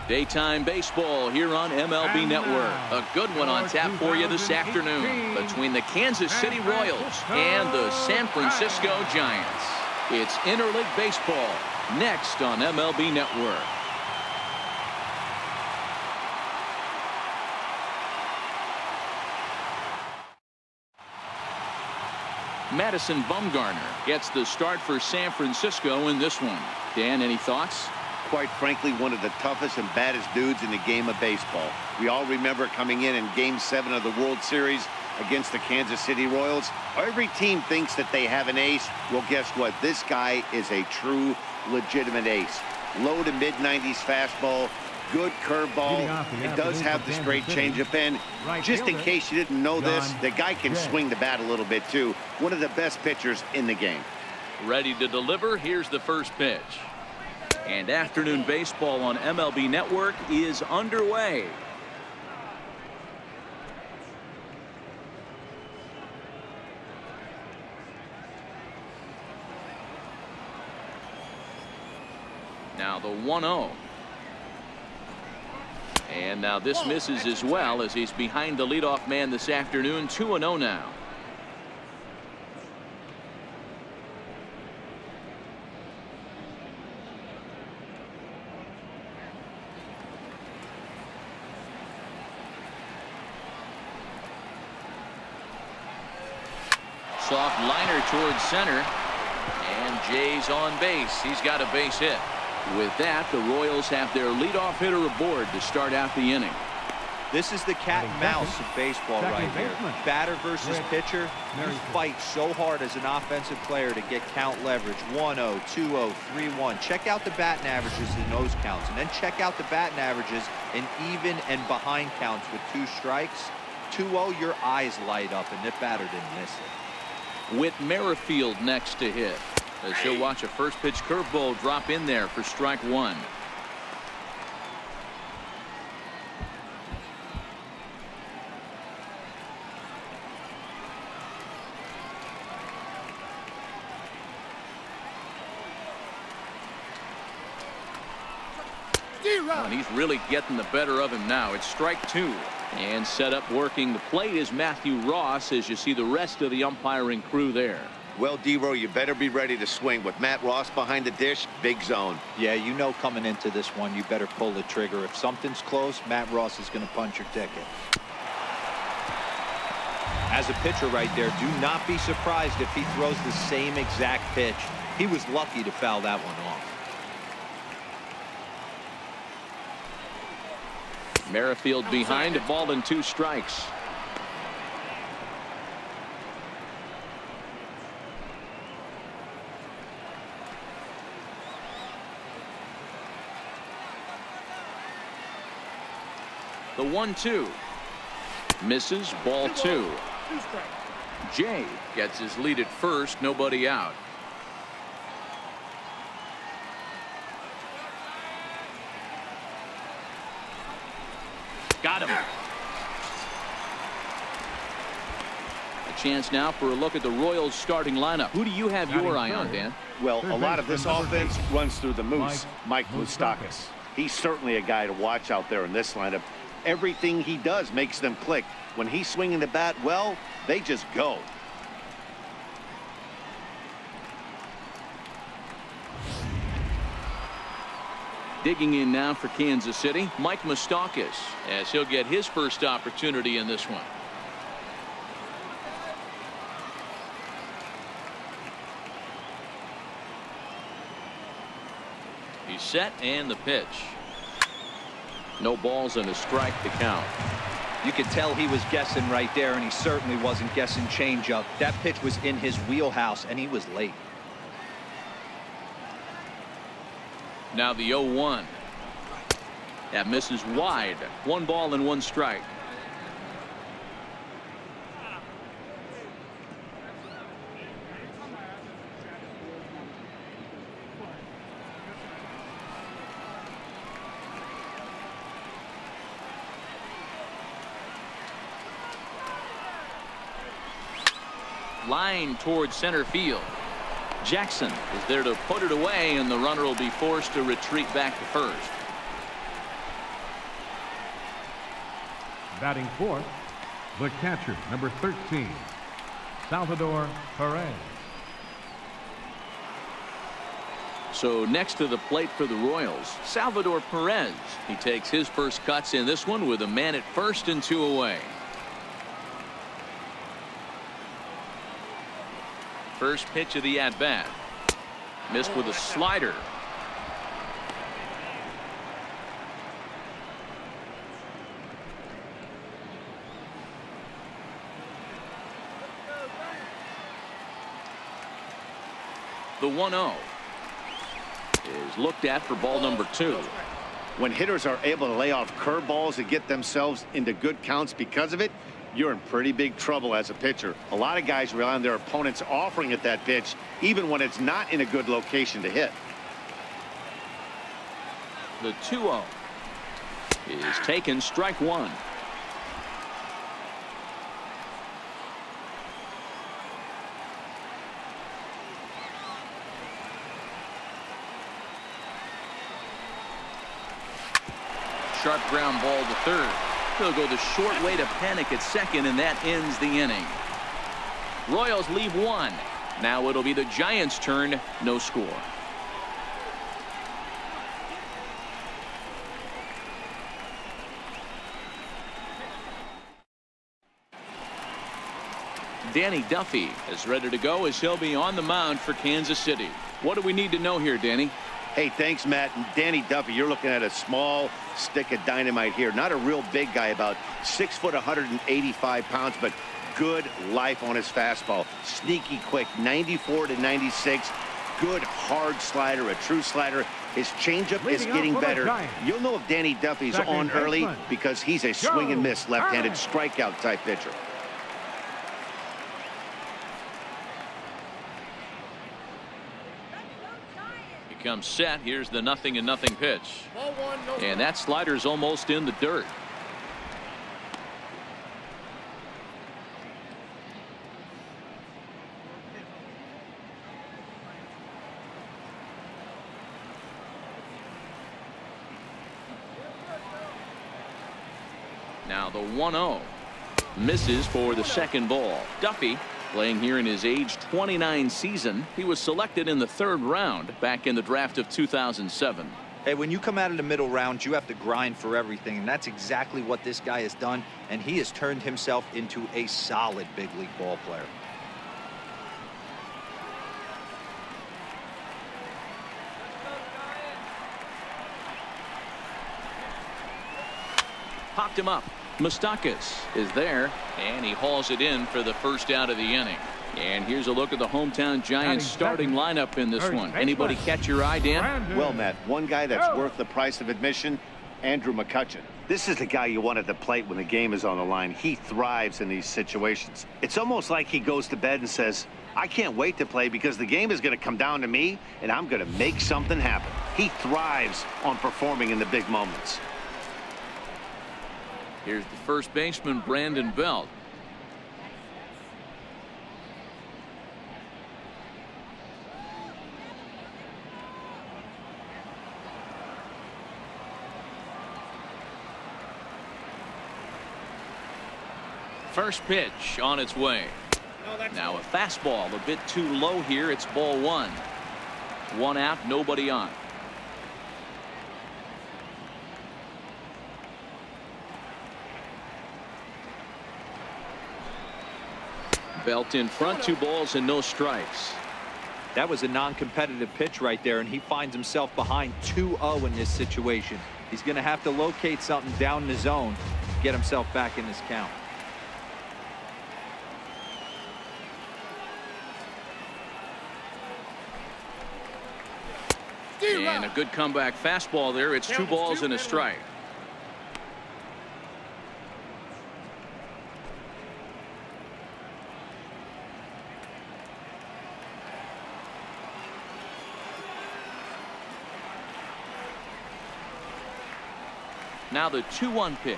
Daytime baseball here on MLB Network. A good one on tap for you this afternoon between the Kansas City Royals and the San Francisco Giants. It's interleague baseball next on MLB Network. Madison Bumgarner gets the start for San Francisco in this one. Dan, any thoughts? Quite frankly, one of the toughest and baddest dudes in the game of baseball. We all remember coming in Game 7 of the World Series against the Kansas City Royals. Every team thinks that they have an ace. Well, guess what? This guy is a true, legitimate ace. Low to mid-90s fastball, good curveball. It does have the straight changeup. And just in case you didn't know this, the guy can swing the bat a little bit too. One of the best pitchers in the game. Ready to deliver. Here's the first pitch. And afternoon baseball on MLB Network is underway. Now the 1-0. And now this misses as well as he's behind the leadoff man this afternoon. 2-0 now. Soft liner towards center. And Jay's on base. He's got a base hit. With that, the Royals have their leadoff hitter aboard to start out the inning. This is the cat and mouse of baseball right here. Batter versus pitcher. You fight so hard as an offensive player to get count leverage. 1-0, 2-0, 3-1. Check out the batting averages in those counts. And then check out the batting averages in even and behind counts with 2 strikes. 2-0, your eyes light up, and the batter didn't miss it. With Merrifield next to hit, as he'll watch a first pitch curveball drop in there for strike 1. And he's really getting the better of him now. It's strike 2. And set up working the plate is Matthew Ross as you see the rest of the umpiring crew there. Well, D-Row, you better be ready to swing. With Matt Ross behind the dish, big zone. Yeah, you know coming into this one, you better pull the trigger. If something's close, Matt Ross is going to punch your ticket. As a pitcher right there, do not be surprised if he throws the same exact pitch. He was lucky to foul that one off. Merrifield behind, a ball and 2 strikes. The 1-2 misses, ball 2. Jay gets his lead at first, nobody out. Got him. A chance now for a look at the Royals starting lineup. Who do you have your eye on, Dan? Well, a lot of this offense runs through the Moose, Mike Moustakas. He's certainly a guy to watch out there in this lineup. Everything he does makes them click. When he's swinging the bat, well, they just go. Digging in now for Kansas City, Mike Moustakas, as he'll get his first opportunity in this one. He's set and the pitch. No balls and a strike to count. You could tell he was guessing right there, and he certainly wasn't guessing changeup. That pitch was in his wheelhouse, and he was late. Now the 0-1. That misses wide. 1 ball and 1 strike. Line towards center field. Jackson is there to put it away, and the runner will be forced to retreat back to first. Batting fourth, the catcher, number 13, Salvador Perez. So next to the plate for the Royals, Salvador Perez. He takes his first cuts in this one with a man at first and 2 away. First pitch of the at-bat. Missed with a slider. The 1-0 is looked at for ball number 2. When hitters are able to lay off curveballs and get themselves into good counts because of it, you're in pretty big trouble as a pitcher. A lot of guys rely on their opponents offering at that pitch, even when it's not in a good location to hit. The 2-0 is taken, strike one. Sharp ground ball to third. He'll go the short way to panic at second, and that ends the inning. Royals leave one. Now it'll be the Giants' turn. No score. Danny Duffy is ready to go as he'll be on the mound for Kansas City. What do we need to know here, Danny? Hey, thanks, Matt. And Danny Duffy, you're looking at a small stick of dynamite here. Not a real big guy, about 6 foot, 185 pounds, but good life on his fastball. Sneaky quick, 94 to 96. Good hard slider, a true slider. His changeup is getting better. You'll know if Danny Duffy's on early because he's a swing and miss left-handed strikeout type pitcher. Comes set. Here's the 0-0 pitch, and that slider's almost in the dirt. Now the 1-0 misses for the second ball. Duffy, playing here in his age 29 season. He was selected in the 3rd round back in the draft of 2007. Hey, when you come out of the middle rounds, you have to grind for everything, and that's exactly what this guy has done, and he has turned himself into a solid big league ball player. Popped him up. Moustakas is there, and he hauls it in for the first out of the inning. And here's a look at the hometown Giants starting lineup in this one. Anybody catch your eye, Dan? Well, Matt, one guy that's worth the price of admission, Andrew McCutchen. This is the guy you want at the plate when the game is on the line. He thrives in these situations. It's almost like he goes to bed and says, I can't wait to play because the game is going to come down to me, and I'm going to make something happen. He thrives on performing in the big moments. Here's the first baseman, Brandon Belt. First pitch on its way. Now a fastball a bit too low here. It's ball one. One out, nobody on. Belt in front, 2 balls and no strikes. That was a non-competitive pitch right there, and he finds himself behind 2-0 in this situation. He's going to have to locate something down in the zone to get himself back in this count. And a good comeback fastball there. It's 2 balls and a strike. Now the 2-1 pitch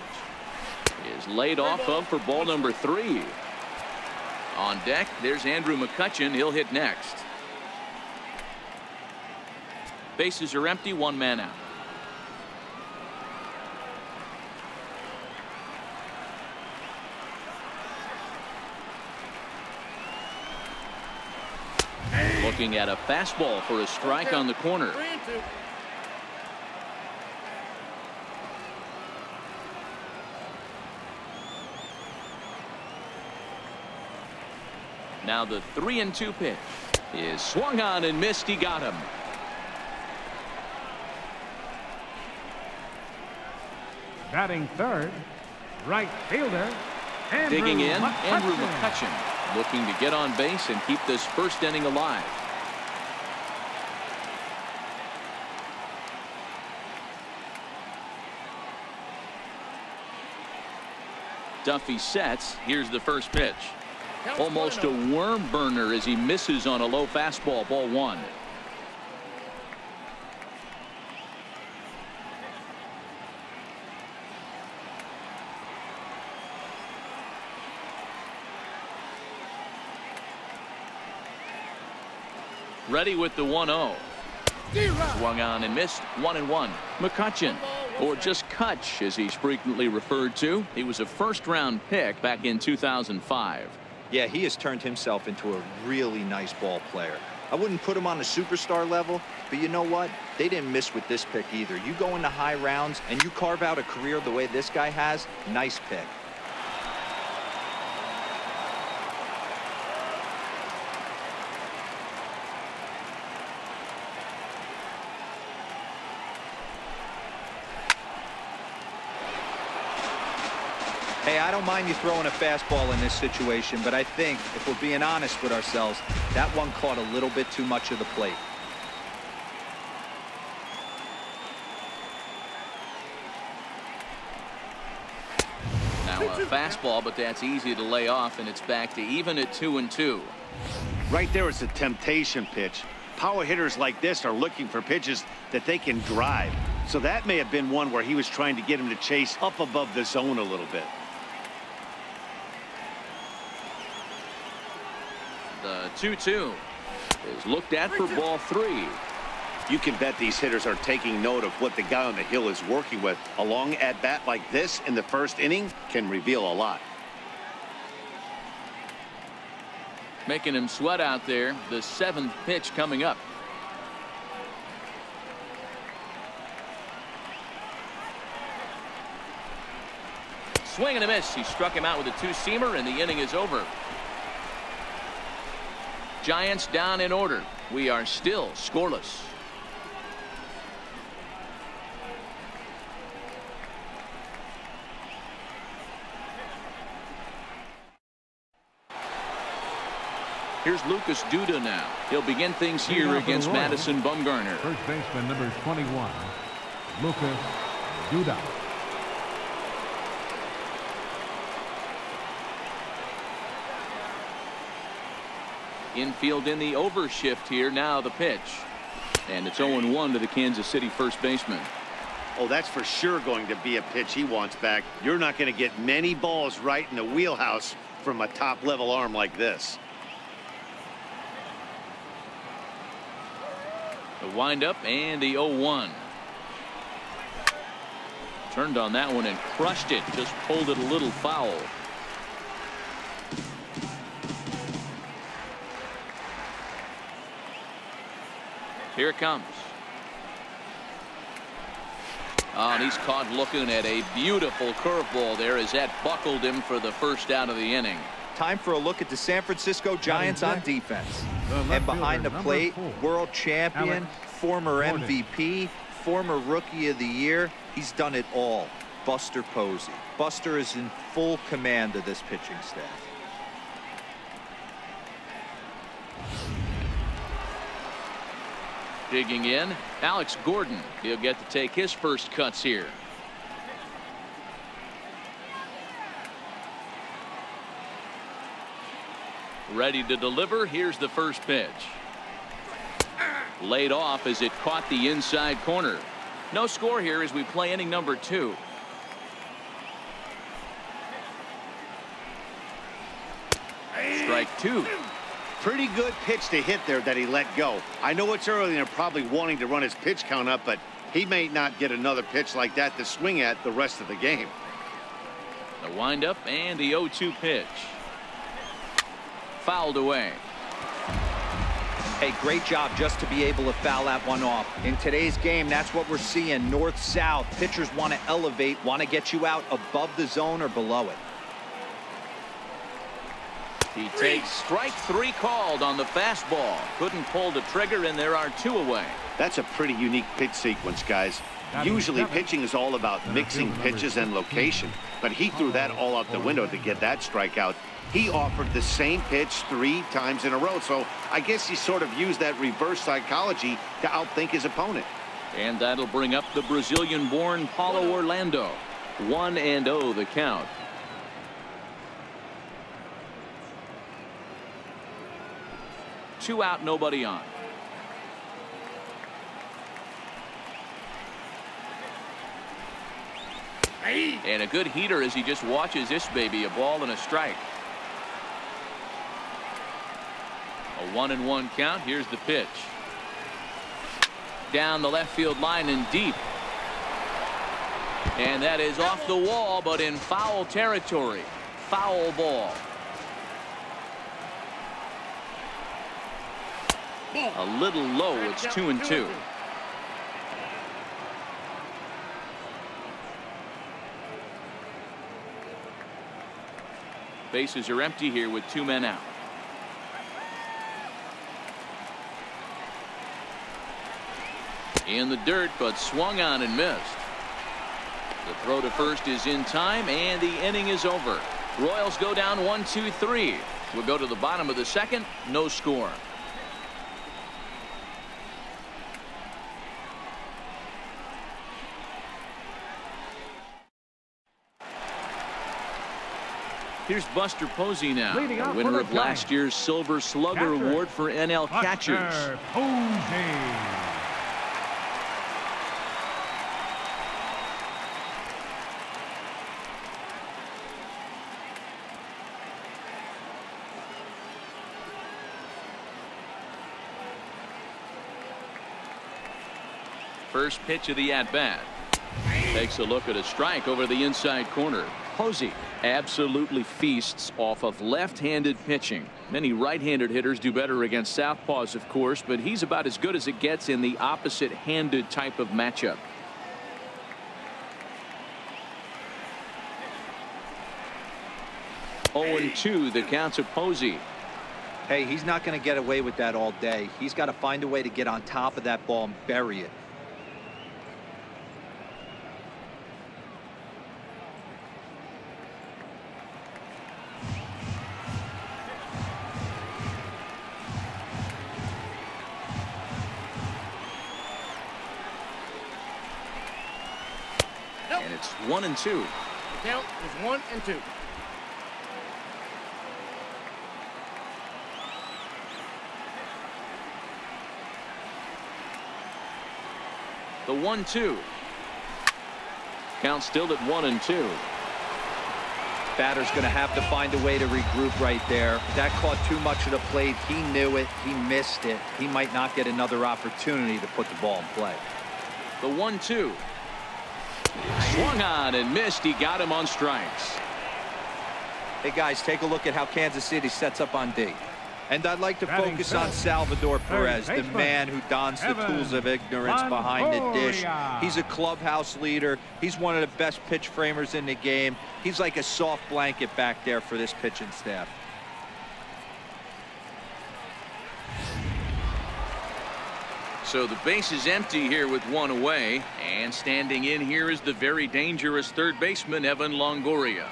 is laid off of for ball number 3. On deck, there's Andrew McCutchen. He'll hit next. Bases are empty, 1 man out. Looking at a fastball for a strike on the corner. Now the 3-2 pitch is swung on and missed. He got him. Batting third, right fielder, Andrew Digging in, McCutchen. Andrew McCutchen, looking to get on base and keep this first inning alive. Duffy sets. Here's the first pitch. Almost a worm burner as he misses on a low fastball. Ball one. Ready with the 1-0. Swung on and missed. 1-1. McCutchen, or just Kutch as he's frequently referred to. He was a first-round pick back in 2005. Yeah, he has turned himself into a really nice ball player. I wouldn't put him on the superstar level, but you know what? They didn't miss with this pick either. You go into high rounds and you carve out a career the way this guy has. Nice pick. Hey, I don't mind you throwing a fastball in this situation, but I think, if we're being honest with ourselves, that one caught a little bit too much of the plate. Now a fastball, but that's easy to lay off, and it's back to even at 2-2. Right there is a temptation pitch. Power hitters like this are looking for pitches that they can drive. So that may have been one where he was trying to get him to chase up above the zone a little bit. The 2-2 is looked at for ball three. You can bet these hitters are taking note of what the guy on the hill is working with. A long at-bat like this in the first inning can reveal a lot. Making him sweat out there. The 7th pitch coming up. Swing and a miss. He struck him out with a two-seamer, and the inning is over. Giants down in order. We are still scoreless. Here's Lucas Duda now. He'll begin things here against Madison Bumgarner. First baseman number 21, Lucas Duda. Infield in the overshift here. Now the pitch. And it's 0-1 to the Kansas City first baseman. Oh, that's for sure going to be a pitch he wants back. You're not going to get many balls right in the wheelhouse from a top-level arm like this. The windup and the 0-1. Turned on that one and crushed it. Just pulled it a little foul. Here it comes. Oh, and he's caught looking at a beautiful curveball there as that buckled him for the first out of the inning. Time for a look at the San Francisco Giants on defense. And behind the plate, world champion, former MVP, former Rookie of the Year. He's done it all. Buster Posey. Buster is in full command of this pitching staff. Digging in, Alex Gordon. He'll get to take his first cuts here. Ready to deliver. Here's the first pitch. Laid off as it caught the inside corner. No score here as we play inning number 2. Strike 2. Pretty good pitch to hit there that he let go. I know it's early and they're probably wanting to run his pitch count up, but he may not get another pitch like that to swing at the rest of the game. The windup and the 0-2 pitch. Fouled away. Hey, great job just to be able to foul that one off. In today's game, that's what we're seeing, north-south. Pitchers want to elevate, want to get you out above the zone or below it. He takes strike 3 called on the fastball. Couldn't pull the trigger, and there are 2 away. That's a pretty unique pitch sequence, guys. Usually pitching is all about mixing pitches and location, but he threw that all out the window to get that strikeout. He offered the same pitch 3 times in a row, so I guess he sort of used that reverse psychology to outthink his opponent. And that'll bring up the Brazilian-born Paulo Orlando. 1-0 the count. Two out, nobody on. And a good heater as he just watches this baby, a ball and a strike. A 1-1 count. Here's the pitch. Down the left field line and deep. And that is off the wall, but in foul territory. Foul ball. A little low. It's 2-2. Bases are empty here with 2 men out. In the dirt, but swung on and missed. The throw to first is in time, and the inning is over. Royals go down 1-2-3. We'll go to the bottom of the second. No score. Here's Buster Posey now, the winner of last year's Silver Slugger Award for NL catchers. First pitch of the at-bat. Takes a look at a strike over the inside corner. Posey absolutely feasts off of left-handed pitching. Many right-handed hitters do better against southpaws, of course, but he's about as good as it gets in the opposite-handed type of matchup. Oh, 0-2 the counts of Posey. Hey, he's not going to get away with that all day. He's got to find a way to get on top of that ball and bury it. And it's 1-2. The count is 1-2. The 1-2. Count still at 1-2. Batter's going to have to find a way to regroup right there. That caught too much of the plate. He knew it. He missed it. He might not get another opportunity to put the ball in play. The 1-2. Swung on and missed. He got him on strikes. Hey, guys, take a look at how Kansas City sets up on D. And I'd like to focus on Salvador Perez, the man who dons the tools of ignorance behind the dish. He's a clubhouse leader. He's one of the best pitch framers in the game. He's like a soft blanket back there for this pitching staff. So the base is empty here with 1 away, and standing in here is the very dangerous third baseman Evan Longoria.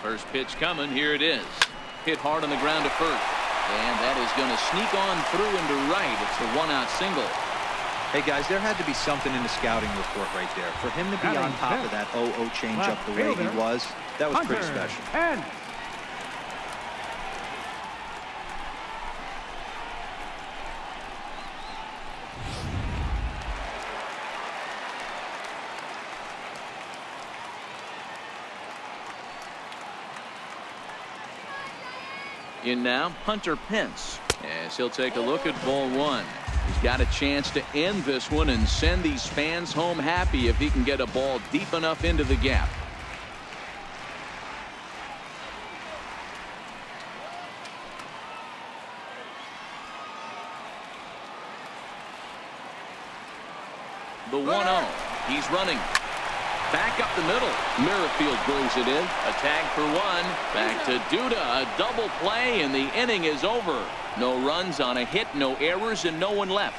First pitch coming. Here it is. Hit hard on the ground to first, and that is going to sneak on through into right. It's a 1-out single. Hey, guys, there had to be something in the scouting report right there. For him to be on top of that 0-0 changeup the way he was, that was pretty special. In now, Hunter Pence, as he'll take a look at ball 1. He's got a chance to end this one and send these fans home happy if he can get a ball deep enough into the gap. The 1-0. He's running. Back up the middle. Merrifield brings it in. A tag for one. Back to Duda. A double play, and the inning is over. No runs on a hit, no errors, and no one left.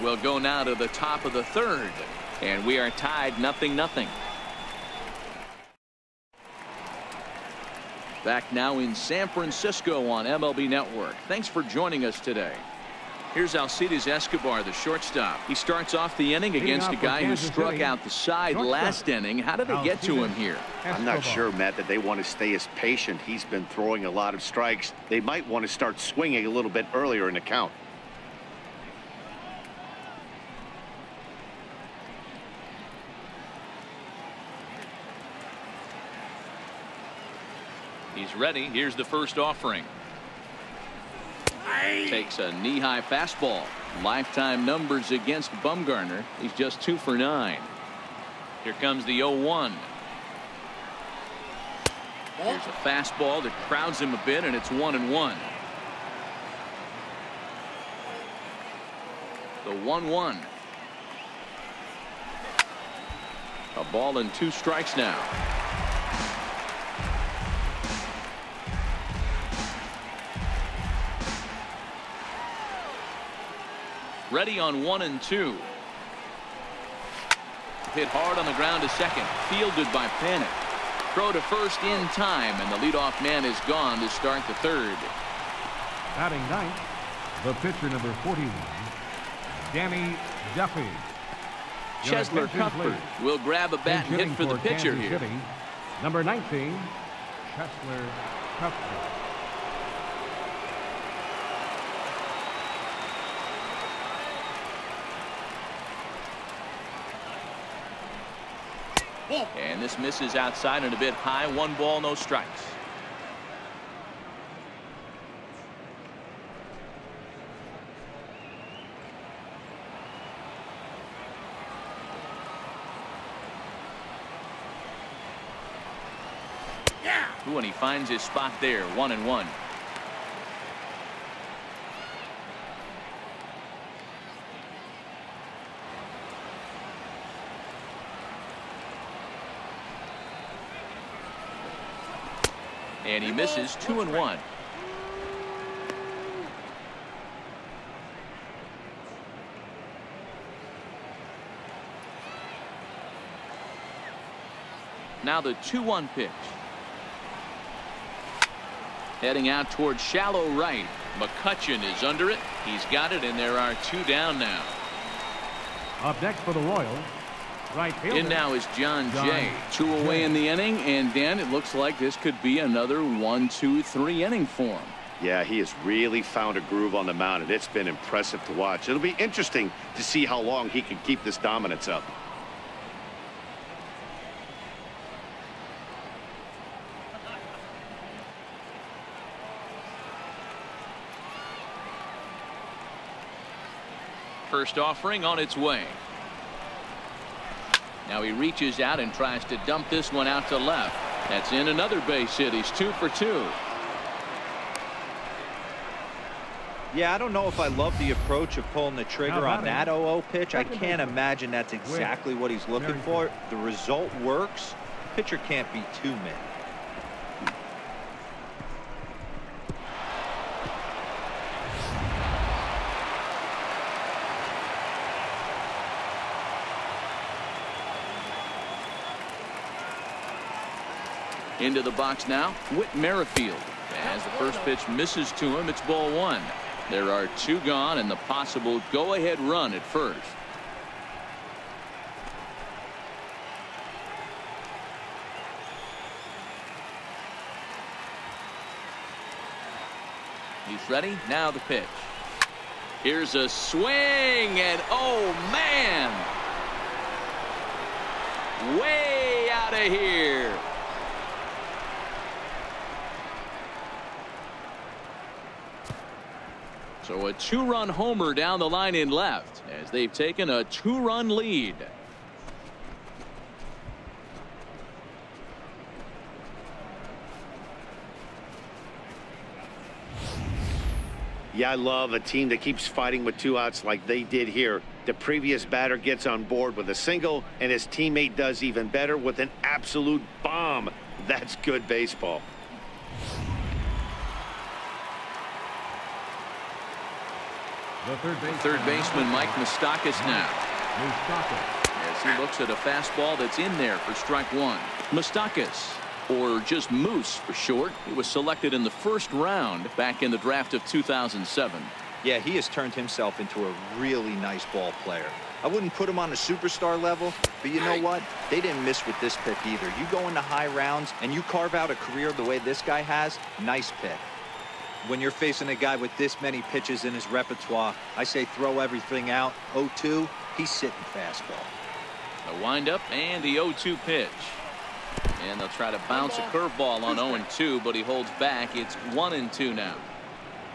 We'll go now to the top of the third. And we are tied 0-0. Back now in San Francisco on MLB Network. Thanks for joining us today. Here's Alcides Escobar, the shortstop. He starts off the inning against a guy who struck out the side last inning. How did they get to him here? I'm not sure, Matt, that they want to stay as patient. He's been throwing a lot of strikes. They might want to start swinging a little bit earlier in the count. He's ready. Here's the first offering. Takes a knee-high fastball. Lifetime numbers against Bumgarner. He's just 2 for 9. Here comes the 0-1. Here's a fastball that crowds him a bit, and it's 1-1. The 1-1. A ball and 2 strikes now. Ready on 1-2. Hit hard on the ground to second. Fielded by Panic. Throw to first in time, and the leadoff man is gone to start the third. Batting ninth, the pitcher number 41, Danny Duffy. Chesler Cuthbert will grab a bat and hit for the pitcher here. City, number 19, Chesler Cuthbert. And this misses outside and a bit high. 1 ball, no strikes. Ooh, and he finds his spot there. 1-1. And he misses. 2-1. Now the 2-1 pitch. Heading out towards shallow right. McCutchen is under it. He's got it, and there are 2 down now. Up next for the Royals, right fielder. In now is John Jay. 2 away in the inning, and Dan, it looks like this could be another 1-2-3 inning for him. Yeah, he has really found a groove on the mound, and it's been impressive to watch. It'll be interesting to see how long he can keep this dominance up. First offering on its way. Now he reaches out and tries to dump this one out to left. That's in another base hit. He's 2 for 2. Yeah, I don't know if I love the approach of pulling the trigger on that 0-0 pitch. I can't imagine that's exactly what he's looking for. The result works. Pitcher can't be too mad. Into the box now, Whit Merrifield. As the first pitch misses to him, it's ball 1. There are 2 gone and the possible go-ahead run at first. He's ready. Now the pitch. Here's a swing, and oh man! Way out of here. So a 2-run homer down the line in left as they've taken a 2-run lead. Yeah, I love a team that keeps fighting with 2 outs like they did here. The previous batter gets on board with a single, and his teammate does even better with an absolute bomb. That's good baseball. The third baseman, Mike Moustakas now. As he looks at a fastball that's in there for strike one. Moustakas, or just Moose for short, he was selected in the first round back in the draft of 2007. Yeah, he has turned himself into a really nice ball player. I wouldn't put him on a superstar level, but you know what? They didn't miss with this pick either. You go into high rounds and you carve out a career the way this guy has, nice pick. When you're facing a guy with this many pitches in his repertoire, I say throw everything out. 0-2, he's sitting fastball. The windup and the 0-2 pitch. And they'll try to bounce a curveball on 0-2, but he holds back. It's 1-2 now.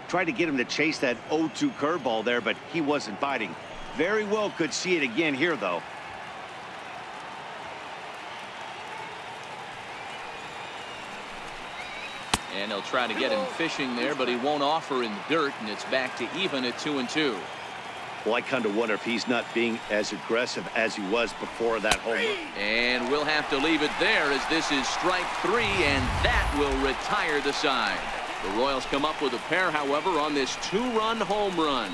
Tried to get him to chase that 0-2 curveball there, but he wasn't biting. Very well could see it again here, though. And they'll try to get him fishing there, but he won't offer in the dirt, and it's back to even at 2-2. Well, I kind of wonder if he's not being as aggressive as he was before that home run. And we'll have to leave it there, as this is strike three, and that will retire the side. The Royals come up with a pair, however, on this two-run home run.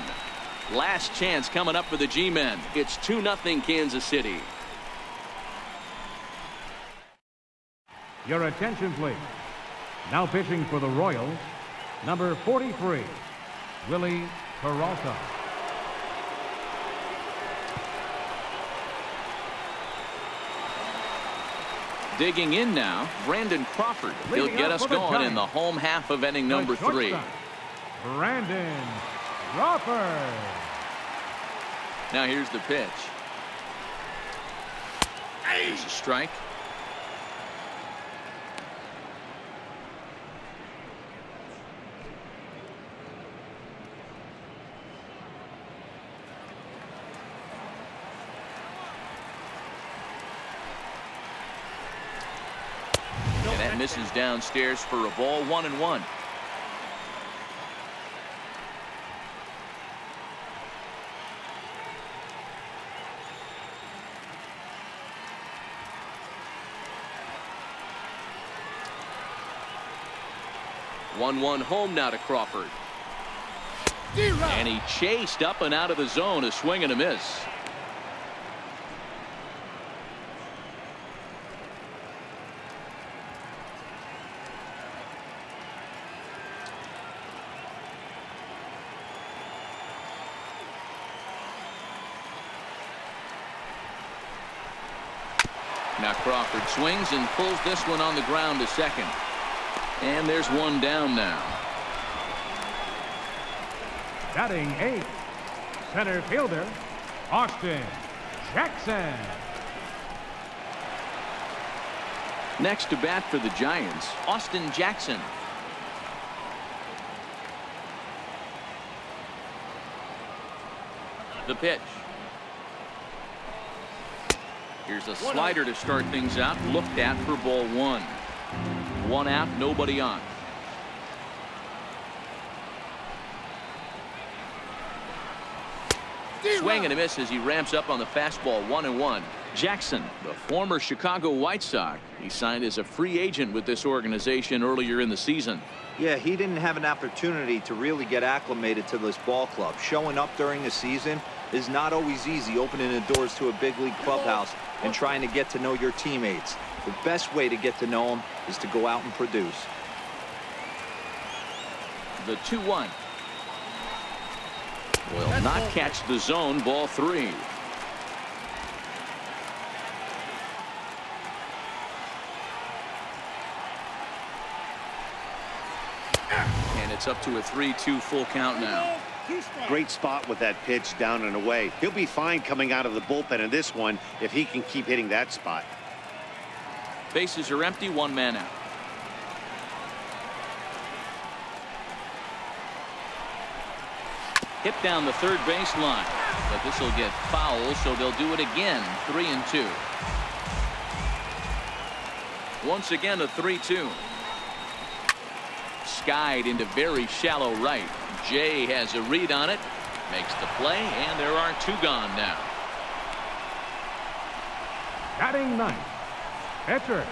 Last chance coming up for the G-men. It's 2-0 Kansas City. Your attention, please. Now pitching for the Royals, number 43, Willie Peralta. Digging in now, Brandon Crawford. He'll get us going in the home half of inning number 3. Brandon Crawford. Now here's the pitch. Here's a strike. And that misses downstairs for a ball, 1-1. One home now to Crawford. And he chased up and out of the zone, a swing and a miss. Now Crawford swings and pulls this one on the ground to second. And there's one down now. Batting 8th, center fielder, Austin Jackson. Next to bat for the Giants, Austin Jackson. The pitch. Here's a slider to start things out, looked at for ball 1. 1 out, nobody on. Swing and a miss as he ramps up on the fastball, 1-1. Jackson, the former Chicago White Sox, he signed as a free agent with this organization earlier in the season. Yeah, he didn't have an opportunity to really get acclimated to this ball club. Showing up during the season is not always easy, opening the doors to a big league clubhouse and trying to get to know your teammates. The best way to get to know them is to go out and produce. The 2-1. Will not catch the zone, ball 3. And it's up to a 3-2 full count now. Great spot with that pitch down and away. He'll be fine coming out of the bullpen in this one if he can keep hitting that spot. Bases are empty, 1 man out. Hit down the third base line, but this will get foul, so they'll do it again. 3-2. Once again a 3-2. Skied into very shallow right. Jay has a read on it, Makes the play, and there are 2 gone now. Batting ninth, pitcher,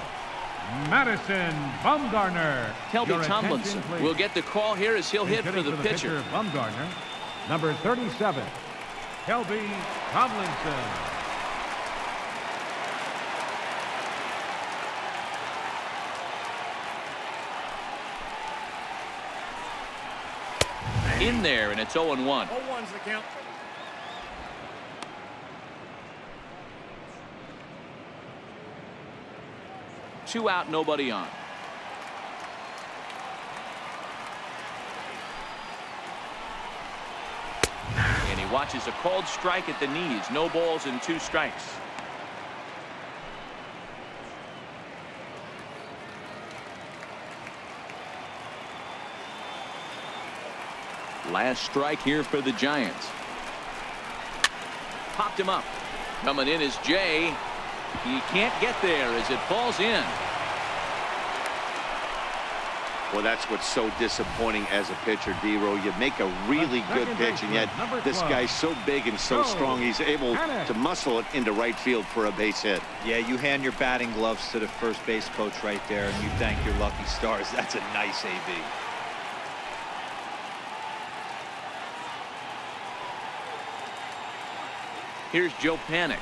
Madison Bumgarner. Kelby Tomlinson will get the call here as he'll hit for the pitcher. Bumgarner, number 37, Kelby Tomlinson. In there, and it's 0-1. 0-1's the count. Two out, nobody on. And he watches a called strike at the knees. No balls and 2 strikes. Last strike here for the Giants. Popped him up. Coming in is Jay. He can't get there as it falls in. Well, that's what's so disappointing as a pitcher, D-Row. You make a really good pitch, and yet this guy's so big and so strong, he's able to muscle it into right field for a base hit. Yeah, you hand your batting gloves to the first base coach right there, and you thank your lucky stars. That's a nice AB. Here's Joe Panic.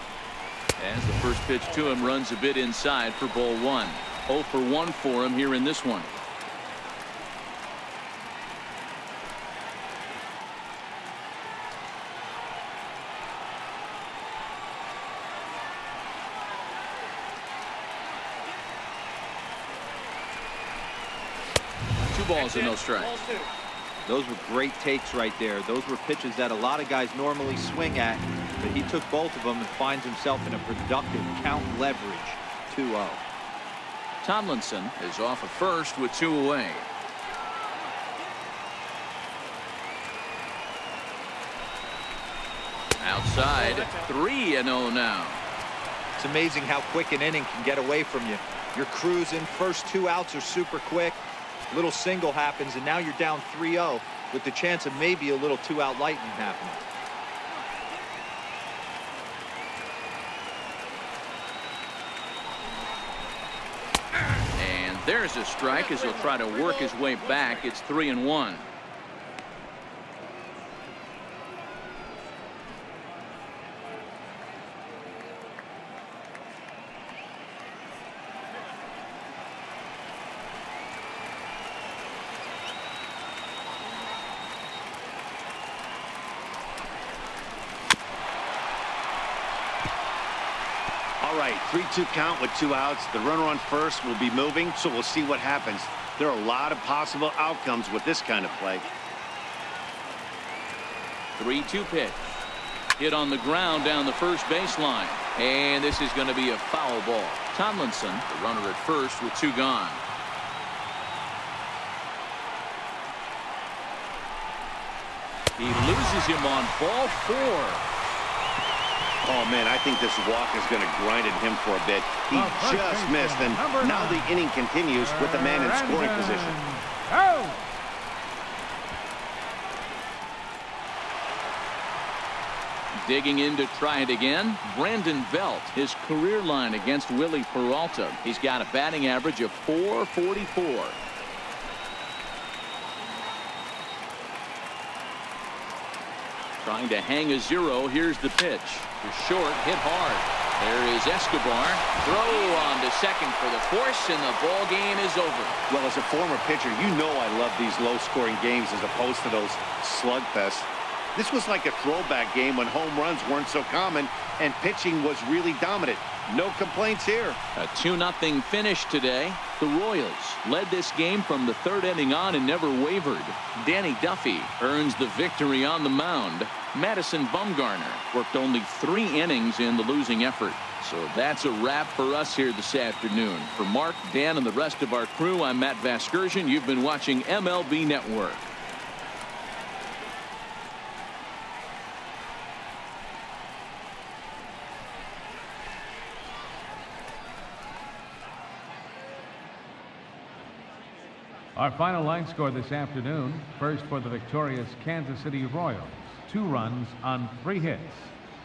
As the first pitch to him runs a bit inside for ball 1. 0 for 1 for him here in this one. Two balls and no strikes. Those were great takes right there. Those were pitches that a lot of guys normally swing at, but he took both of them and finds himself in a productive count leverage. 2-0. Tomlinson is off at first with 2 away. Outside, 3-0 now. It's amazing how quick an inning can get away from you. You're cruising. First 2 outs are super quick. Little single happens, and now you're down 3-0 with the chance of maybe a little 2-out lightning happening. And there's a strike as he'll try to work his way back. It's 3-1. All right, 3-2 count with 2 outs. The runner on first will be moving, so we'll see what happens. There are a lot of possible outcomes with this kind of play. 3-2 pitch. Hit on the ground down the first baseline. And this is going to be a foul ball. Tomlinson, the runner at first with 2 gone. He loses him on ball 4. Oh, man, I think this walk is going to grind at him for a bit. He just missed, and now the inning continues with the man in scoring position. Digging in to try it again, Brandon Belt, his career line against Willie Peralta. He's got a batting average of .444. Trying to hang a 0. Here's the pitch. To short, hit hard. There is Escobar. Throw on to second for the force, and the ball game is over. Well, as a former pitcher, you know I love these low-scoring games as opposed to those slugfests. This was like a throwback game when home runs weren't so common and pitching was really dominant. No complaints here. A 2-0 finish today. The Royals led this game from the 3rd inning on and never wavered. Danny Duffy earns the victory on the mound. Madison Bumgarner worked only 3 innings in the losing effort. So that's a wrap for us here this afternoon. For Mark, Dan, and the rest of our crew, I'm Matt Vasgersian. You've been watching MLB Network. Our final line score this afternoon. First for the victorious Kansas City Royals, 2 runs on 3 hits.